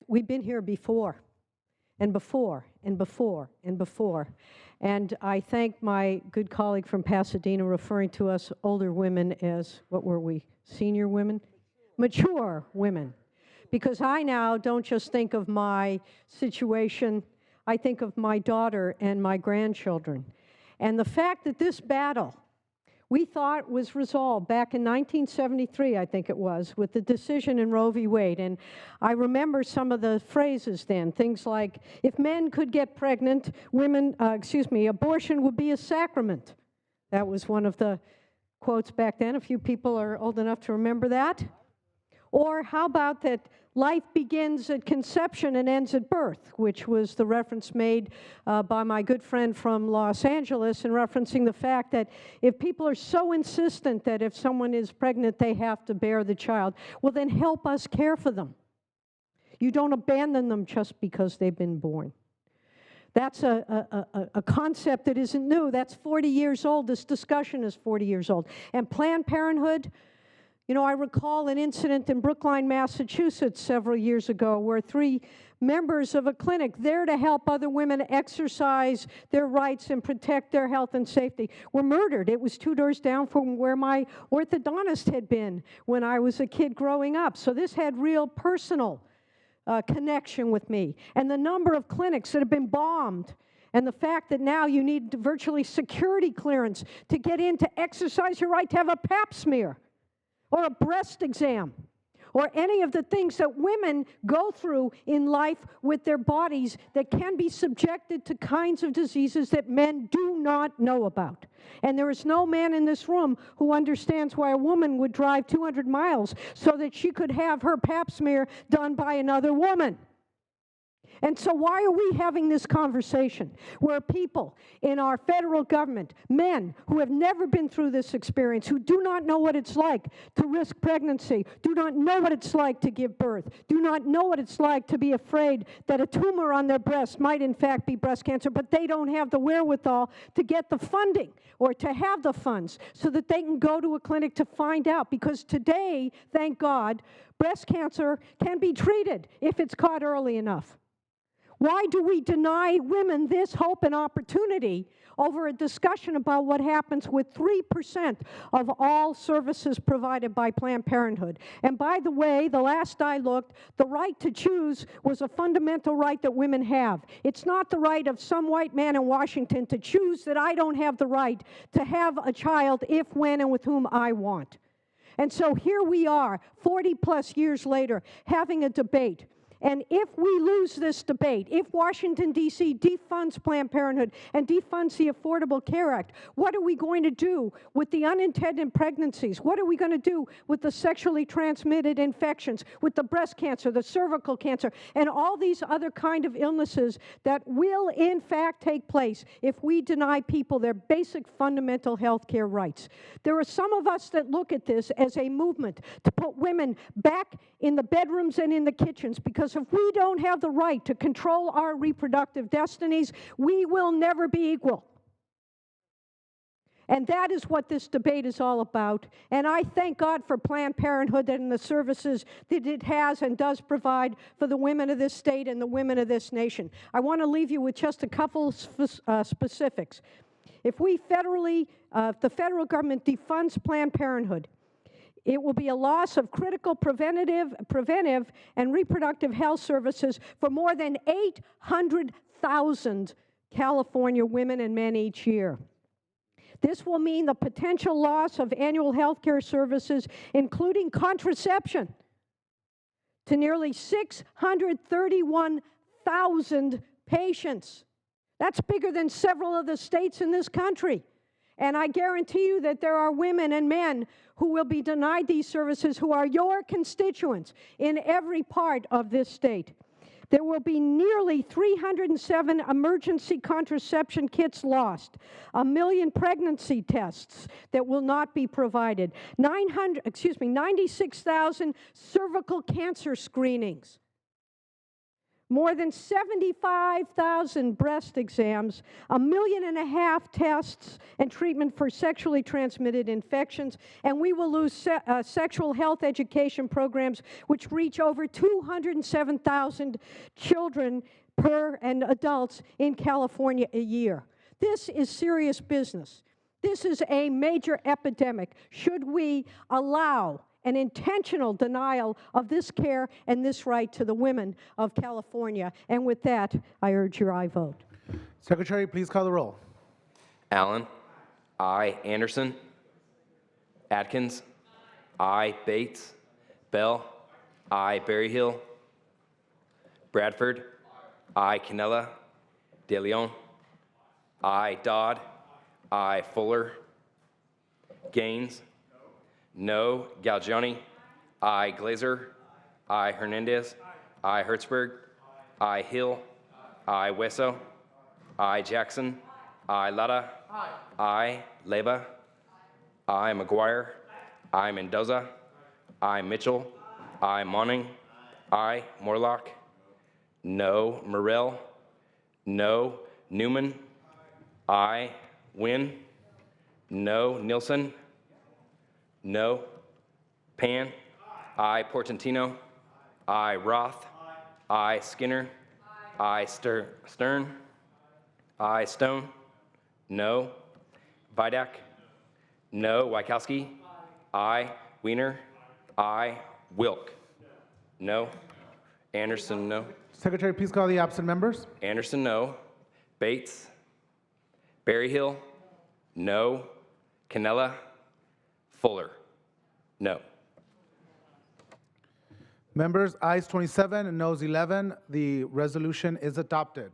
we've been here before, and before, and before, and before. And I thank my good colleague from Pasadena referring to us older women as, what were we, senior women? Mature women. Because I now don't just think of my situation, I think of my daughter and my grandchildren. And the fact that this battle, we thought was resolved back in 1973, I think it was, with the decision in Roe v. Wade. And I remember some of the phrases then, things like, if men could get pregnant, abortion would be a sacrament. That was one of the quotes back then. A few people are old enough to remember that. Or how about that life begins at conception and ends at birth, which was the reference made by my good friend from Los Angeles in referencing the fact that if people are so insistent that if someone is pregnant, they have to bear the child, well, then help us care for them. You don't abandon them just because they've been born. That's a concept that isn't new. That's 40 years old. This discussion is 40 years old. And Planned Parenthood, you know, I recall an incident in Brookline, Massachusetts several years ago where 3 members of a clinic there to help other women exercise their rights and protect their health and safety were murdered. It was 2 doors down from where my orthodontist had been when I was a kid growing up. So this had real personal connection with me. And the number of clinics that have been bombed, and the fact that now you need virtually security clearance to get in to exercise your right to have a pap smear, or a breast exam, or any of the things that women go through in life with their bodies that can be subjected to kinds of diseases that men do not know about. And there is no man in this room who understands why a woman would drive 200 miles so that she could have her pap smear done by another woman. And so why are we having this conversation where people in our federal government, men who have never been through this experience, who do not know what it's like to risk pregnancy, do not know what it's like to give birth, do not know what it's like to be afraid that a tumor on their breast might in fact be breast cancer, but they don't have the wherewithal to get the funding or to have the funds so that they can go to a clinic to find out. Because today, thank God, breast cancer can be treated if it's caught early enough. Why do we deny women this hope and opportunity over a discussion about what happens with 3% of all services provided by Planned Parenthood? And by the way, the last I looked, the right to choose was a fundamental right that women have. It's not the right of some white man in Washington to choose that I don't have the right to have a child if, when, and with whom I want. And so here we are, 40 plus years later, having a debate. And if we lose this debate, if Washington, D.C. defunds Planned Parenthood and defunds the Affordable Care Act, what are we going to do with the unintended pregnancies? What are we going to do with the sexually transmitted infections, with the breast cancer, the cervical cancer, and all these other kind of illnesses that will, in fact, take place if we deny people their basic fundamental health care rights? There are some of us that look at this as a movement to put women back in the bedrooms and in the kitchens, because if we don't have the right to control our reproductive destinies, we will never be equal. And that is what this debate is all about. And I thank God for Planned Parenthood and the services that it has and does provide for the women of this state and the women of this nation. I want to leave you with just a couple specifics. If the federal government defunds Planned Parenthood, it will be a loss of critical preventive and reproductive health services for more than 800,000 California women and men each year. This will mean the potential loss of annual health care services, including contraception, to nearly 631,000 patients. That's bigger than several of the states in this country. And I guarantee you that there are women and men who will be denied these services who are your constituents in every part of this state. There will be nearly 307 emergency contraception kits lost, 1 million pregnancy tests that will not be provided, 96,000 cervical cancer screenings. more than 75,000 breast exams, 1.5 million tests and treatment for sexually transmitted infections, and we will lose sexual health education programs which reach over 207,000 children and adults in California a year. This is serious business. This is a major epidemic. Should we allow an intentional denial of this care and this right to the women of California? And with that, I urge your aye vote. Secretary, please call the roll. Allen. Aye. Anderson. Atkins. Aye. Bates. Bell. Aye. Berryhill. Bradford. Aye. Cannella. De Leon. Aye. Dodd. Aye. Fuller. Gaines. No. Galgiani. Aye. Glazer. Aye. Hernandez. Aye. Hertzberg. Aye. Hill. Aye. Wesso. Aye. Jackson. Aye. Lada. Aye. Leyva. Aye. McGuire. Aye. Mendoza. Aye. Mitchell. Aye. Monning. Aye. Morlock. No. Morrell. No. Newman. Aye. Wynn. No. Nielsen. No. Pan. Aye. Portantino. Aye. Roth. Aye. Skinner. Aye. Stern. Aye. Stone. No. Vidak. No. Wykowski. Aye. Wiener. Aye. Wilk. No. Anderson. No. Secretary, please call the absent members. Anderson. No. Bates. Berryhill. No. Cannella. Fuller. No. Members, ayes 27 and noes 11. The resolution is adopted.